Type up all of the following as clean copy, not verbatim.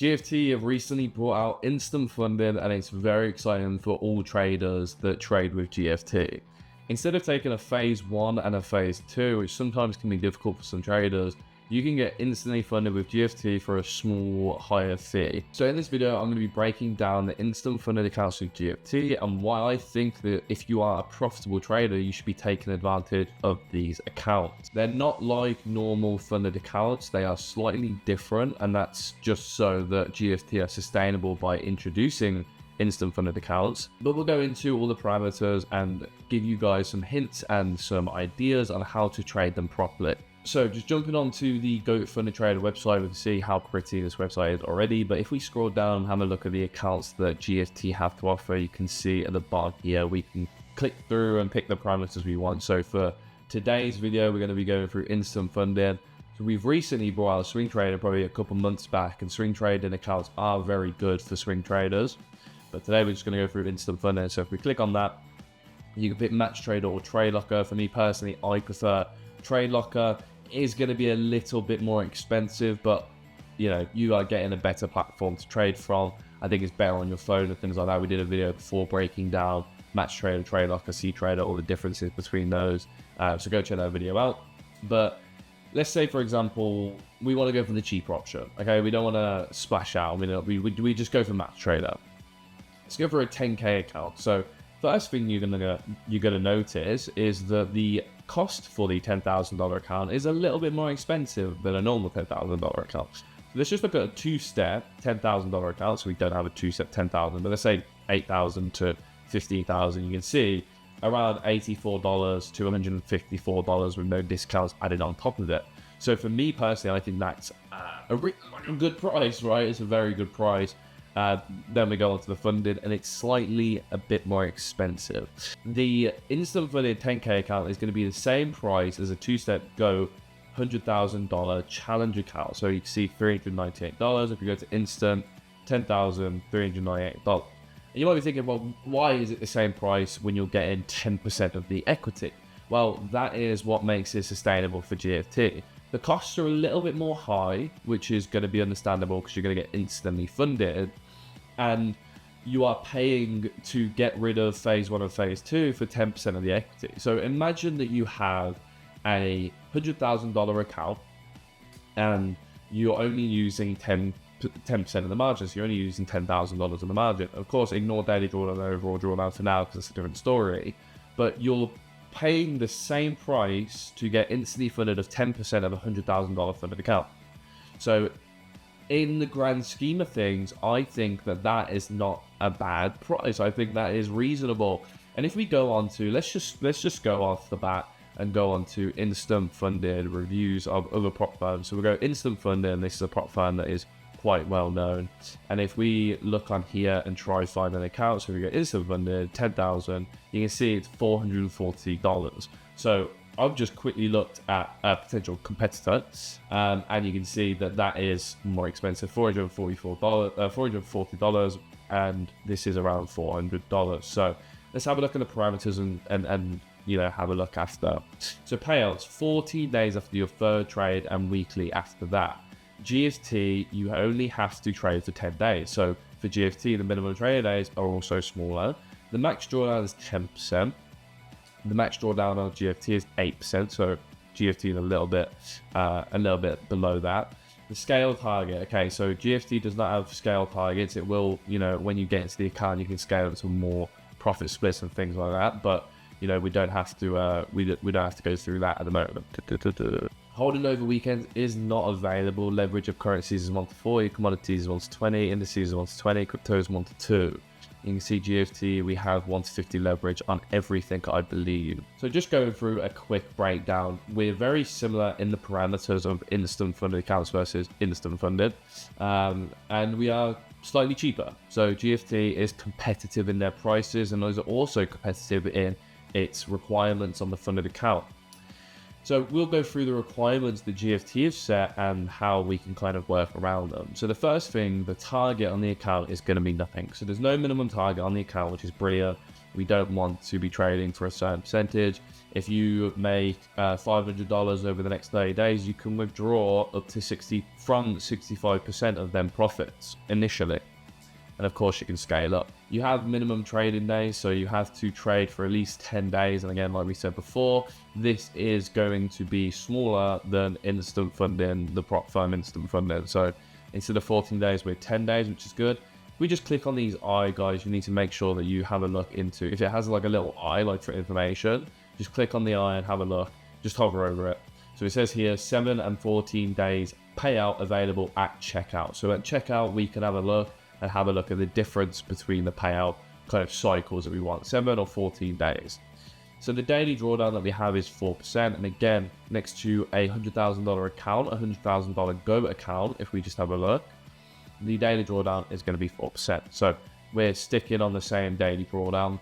GFT have recently brought out instant funding, and it's very exciting for all traders that trade with GFT. Instead of taking a phase 1 and a phase 2, which sometimes can be difficult for some traders, you can get instantly funded with GFT for a small, higher fee. So in this video, I'm going to be breaking down the instant funded accounts with GFT and why I think that if you are a profitable trader, you should be taking advantage of these accounts. They're not like normal funded accounts. They are slightly different, and that's just so that GFT are sustainable by introducing instant funded accounts. But we'll go into all the parameters and give you guys some hints and some ideas on how to trade them properly. So just jumping onto the Goat Funded Trader website, we can see how pretty this website is already. But if we scroll down and have a look at the accounts that GFT have to offer, you can see at the bottom here, we can click through and pick the parameters we want. So for today's video, we're going to be going through instant funding. So we've recently brought out a swing trader probably a couple months back, and swing trading accounts are very good for swing traders. But today we're just going to go through instant funding. So if we click on that, you can pick Match Trader or Trade Locker. For me personally, I prefer Trade Locker. Is going to be a little bit more expensive, but you know, you are getting a better platform to trade from. I think it's better on your phone and things like that. We did a video before breaking down Match Trader, Trade Locker, C Trader, all the differences between those. So go check that video out. But let's say, for example, we want to go for the cheaper option. Okay, we don't want to splash out. We just go for Match Trader. Let's go for a 10K account. So first thing you're gonna notice is that the cost for the $10,000 account is a little bit more expensive than a normal $10,000 account. So let's just look at a two-step $10,000 account. So we don't have a two-step 10,000, but let's say 8,000 to 15,000. You can see around $84 to $154 with no discounts added on top of it. So for me personally, I think that's a good price, right? It's a very good price. Then we go on to the funded, and it's slightly a bit more expensive. The instant funded 10K account is going to be the same price as a two-step Go $100,000 challenge account. So you can see $398. If you go to instant, $10,398. And you might be thinking, well, why is it the same price when you're getting 10% of the equity? Well, that is what makes it sustainable for GFT. The costs are a little bit more high, which is going to be understandable because you're going to get instantly funded, and you are paying to get rid of phase 1 and phase 2 for 10% of the equity. So imagine that you have a $100,000 account and you're only using 10% of the margin, so you're only using $10,000 of the margin. Of course, ignore daily drawdown and overall drawdown for now because it's a different story, but you're paying the same price to get instantly funded of 10% of a $100,000 funded account. So in the grand scheme of things, I think that that is not a bad price. I think that is reasonable. And if we go on to, let's just go off the bat and go on to instant funded reviews of other prop firms. So we go instant funded, and this is a prop firm that is quite well known. And if we look on here and try find an account, so we go instant funded 10,000, you can see it's $440. So I've just quickly looked at a potential competitor, and you can see that that is more expensive, $440, and this is around $400. So let's have a look at the parameters and you know, have a look after. So payouts 14 days after your third trade and weekly after that. GFT, you only have to trade for 10 days. So for GFT, the minimum trade days are also smaller. The max drawdown is 10%. The max drawdown on GFT is 8%. So GFT is a little bit below that. The scale target. Okay, so GFT does not have scale targets. It will, you know, when you get into the account, you can scale it to more profit splits and things like that. But you know, we don't have to. We don't have to go through that at the moment. Holding over weekends is not available. Leverage of currencies is 1 to 40, commodities is 1 to 20, indices is 1 to 20, crypto is 1 to 2. You can see GFT, we have 1 to 50 leverage on everything, I believe. So just going through a quick breakdown, we're very similar in the parameters of instant funded accounts versus instant funded, and we are slightly cheaper. So GFT is competitive in their prices, and those are also competitive in its requirements on the funded account. So we'll go through the requirements that GFT has set and how we can kind of work around them. So the first thing, the target on the account is going to be nothing. So there's no minimum target on the account, which is brilliant. We don't want to be trading for a certain percentage. If you make $500 over the next 30 days, you can withdraw up to 65% of them profits initially. And of course, you can scale up. You have minimum trading days, so you have to trade for at least 10 days. And again, like we said before, this is going to be smaller than instant funding, the prop firm instant funding. So instead of 14 days, we're 10 days, which is good. We just click on these eye, guys. You need to make sure that you have a look into, if it has like a little eye, like for information, just click on the eye and have a look. Just hover over it. So it says here 7 and 14 days payout available at checkout. So at checkout, we can have a look at the difference between the payout kind of cycles that we want, 7 or 14 days. So the daily drawdown that we have is 4%. And again, next to a $100,000 account, a $100,000 Go account, if we just have a look, the daily drawdown is going to be 4%. So we're sticking on the same daily drawdown.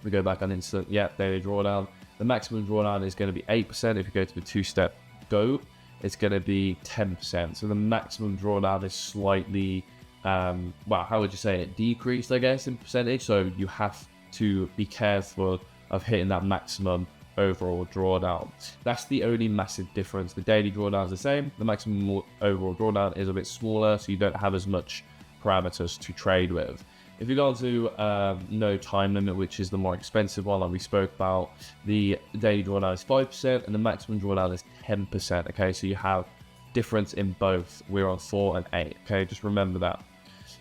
We go back on instant, daily drawdown. The maximum drawdown is going to be 8%. If you go to the two-step Go, it's going to be 10%. So the maximum drawdown is slightly, how would you say it? Decreased, I guess, in percentage. So you have to be careful of hitting that maximum overall drawdown. That's the only massive difference. The daily drawdown is the same. The maximum overall drawdown is a bit smaller, so you don't have as much parameters to trade with. If you go to no time limit, which is the more expensive one like we spoke about, the daily drawdown is 5% and the maximum drawdown is 10%. Okay, so you have difference in both. We're on 4 and 8. Okay, just remember that.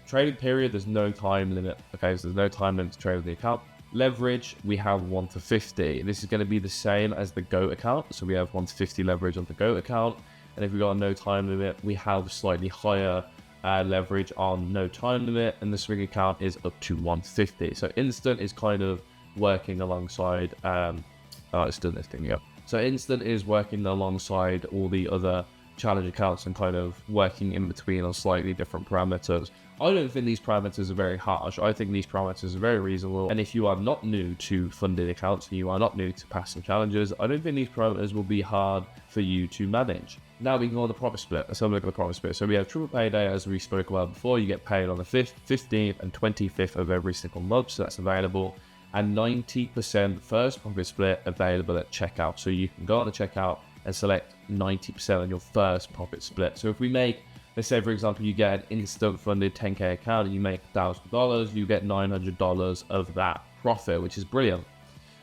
Trading period, there's no time limit. Okay, so there's no time limit to trade with the account. Leverage, we have 1 to 50. This is going to be the same as the Go account. So we have 1 to 50 leverage on the Go account. And if we got a no time limit, we have slightly higher leverage on no time limit, and the swing account is up to 150. So instant is kind of working alongside it's done this thing, yeah. So instant is working alongside all the other challenge accounts and kind of working in between on slightly different parameters. I don't think these parameters are very harsh. I think these parameters are very reasonable. And if you are not new to funded accounts and you are not new to passive challenges, I don't think these parameters will be hard for you to manage. Now we can go on the profit split. Let's have a look at the profit split. So we have triple payday, as we spoke about before. You get paid on the 5th, 15th, and 25th of every single month. So that's available. And 90% first profit split available at checkout. So you can go on the checkout and select 90% on your first profit split. So if we make, let's say for example, you get an instant funded 10K account and you make $1,000, you get $900 of that profit, which is brilliant.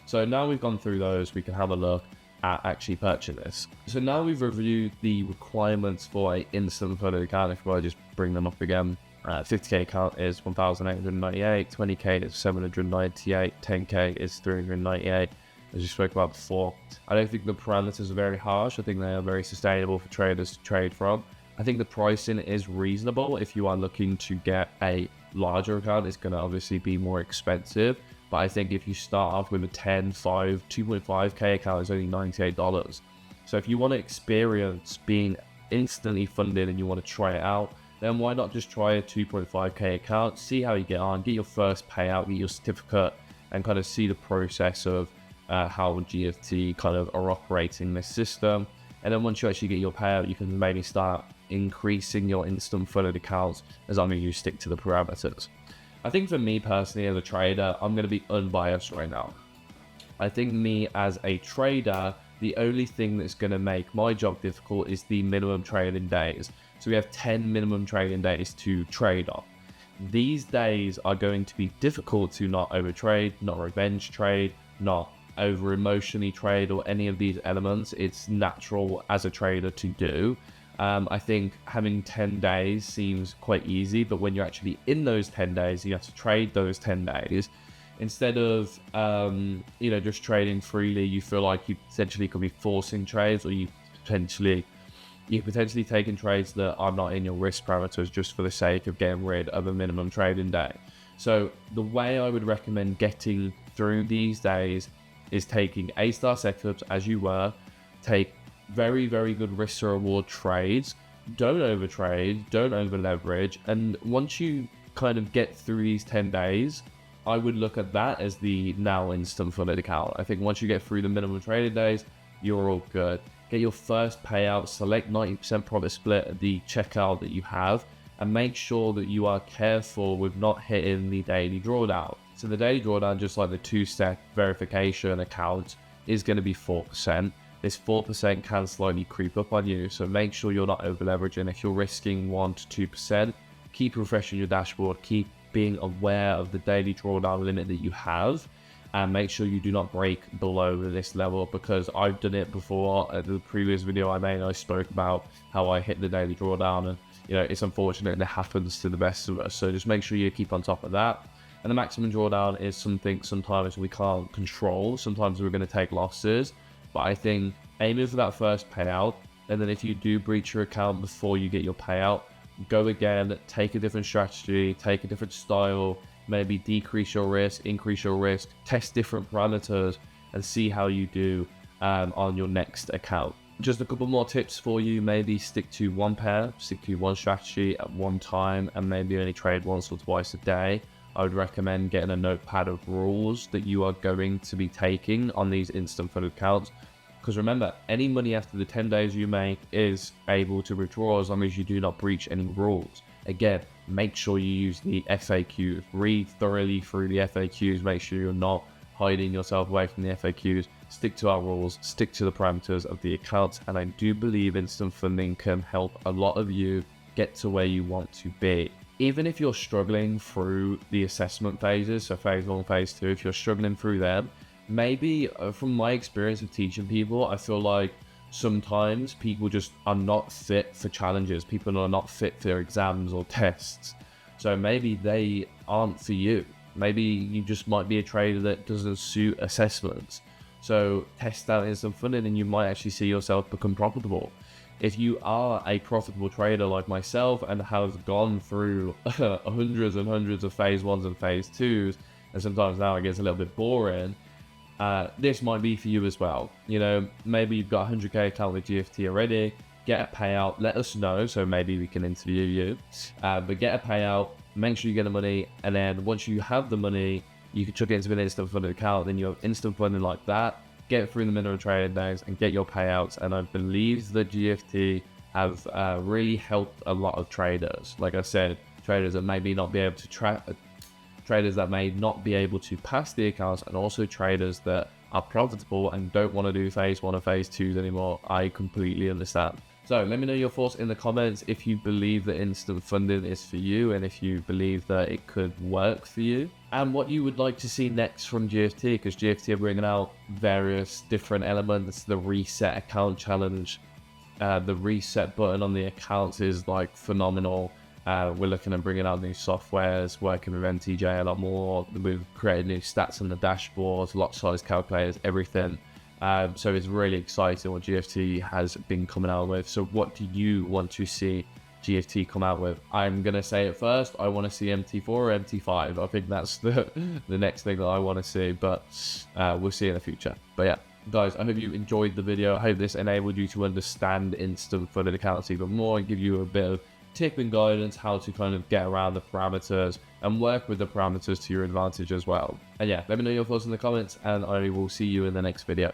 So now we've gone through those, we can have a look at actually purchase this. So now we've reviewed the requirements for an instant funded account. If I just bring them up again, 50K account is 1,898, 20K is 798, 10K is 398. As you spoke about before, I don't think the parameters are very harsh. I think they are very sustainable for traders to trade from. I think the pricing is reasonable. If you are looking to get a larger account, it's going to obviously be more expensive. But I think if you start off with a 10, 5, 2.5K account, it's only $98. So if you want to experience being instantly funded and you want to try it out, then why not just try a 2.5K account, see how you get on, get your first payout, get your certificate, and kind of see the process of how GFT kind of are operating this system. And then once you actually get your payout, you can maybe start increasing your instant funded accounts as long as you stick to the parameters. I think for me personally as a trader, I'm going to be unbiased right now. I think me as a trader, the only thing that's going to make my job difficult is the minimum trading days. So we have 10 minimum trading days to trade on. These days are going to be difficult to not overtrade, not revenge trade, not over emotionally trade or any of these elements. It's natural as a trader to do. I think having 10 days seems quite easy, but when you're actually in those 10 days, you have to trade those 10 days. Instead of, just trading freely, you feel like you potentially could be forcing trades, or you potentially taking trades that are not in your risk parameters just for the sake of getting rid of a minimum trading day. So the way I would recommend getting through these days is taking A-star setups as you were, take very, very good risk to reward trades, don't overtrade, don't over leverage, and once you kind of get through these 10 days, I would look at that as the now instant funded account. I think once you get through the minimum trading days, you're all good. Get your first payout, select 90% profit split at the checkout that you have, and make sure that you are careful with not hitting the daily drawdown. So the daily drawdown, just like the two-step verification account, is going to be 4%. This 4% can slightly creep up on you, so make sure you're not over leveraging. If you're risking 1 to 2%, keep refreshing your dashboard, keep being aware of the daily drawdown limit that you have, and make sure you do not break below this level, because I've done it before. At the previous video I made, I spoke about how I hit the daily drawdown, and it's unfortunate and it happens to the best of us. So just make sure you keep on top of that. And the maximum drawdown is something sometimes we can't control. Sometimes we're going to take losses, but I think aiming for that first payout, and then if you do breach your account before you get your payout, go again, take a different strategy, take a different style, maybe decrease your risk, increase your risk, test different parameters, and see how you do on your next account. Just a couple more tips for you. Maybe stick to one pair, stick to one strategy at one time, and maybe only trade once or twice a day. I would recommend getting a notepad of rules that you are going to be taking on these instant fund accounts. Because remember, any money after the 10 days you make is able to withdraw as long as you do not breach any rules. Again, make sure you use the FAQs. Read thoroughly through the FAQs. Make sure you're not hiding yourself away from the FAQs. Stick to our rules, stick to the parameters of the accounts, and I do believe instant funding can help a lot of you get to where you want to be. Even if you're struggling through the assessment phases, so phase 1, phase 2, if you're struggling through them, maybe from my experience of teaching people, I feel like sometimes people just are not fit for challenges. People are not fit for exams or tests. So maybe they aren't for you. Maybe you just might be a trader that doesn't suit assessments. So test out instant funding and you might actually see yourself become profitable. If you are a profitable trader like myself and have gone through hundreds and hundreds of phase 1s and phase 2s, and sometimes now it gets a little bit boring, this might be for you as well. Maybe you've got a 100k account with GFT already, get a payout, let us know, so maybe we can interview you. But get a payout, make sure you get the money, and then once you have the money, you can chuck it into an instant funding account, then you have instant funding like that, get through the minimum trading days and get your payouts. And I believe that GFT have really helped a lot of traders. Like I said, traders that maybe not be able to traders that may not be able to pass the accounts, and also traders that are profitable and don't want to do phase 1 or phase 2s anymore. I completely understand. So let me know your thoughts in the comments if you believe that instant funding is for you, and if you believe that it could work for you, and what you would like to see next from GFT, because GFT are bringing out various different elements. The reset account challenge, the reset button on the accounts is like phenomenal. We're looking at bringing out new softwares, working with NTJ a lot more. We've created new stats on the dashboards, lot size calculators, everything. So it's really exciting what GFT has been coming out with. So what do you want to see GFT come out with? I'm going to say it first. I want to see MT4 or MT5. I think that's the next thing that I want to see, but we'll see in the future. But yeah, guys, I hope you enjoyed the video. I hope this enabled you to understand instant funded accounts even more and give you a bit of tip and guidance how to kind of get around the parameters and work with the parameters to your advantage as well. And yeah, let me know your thoughts in the comments, and I will see you in the next video.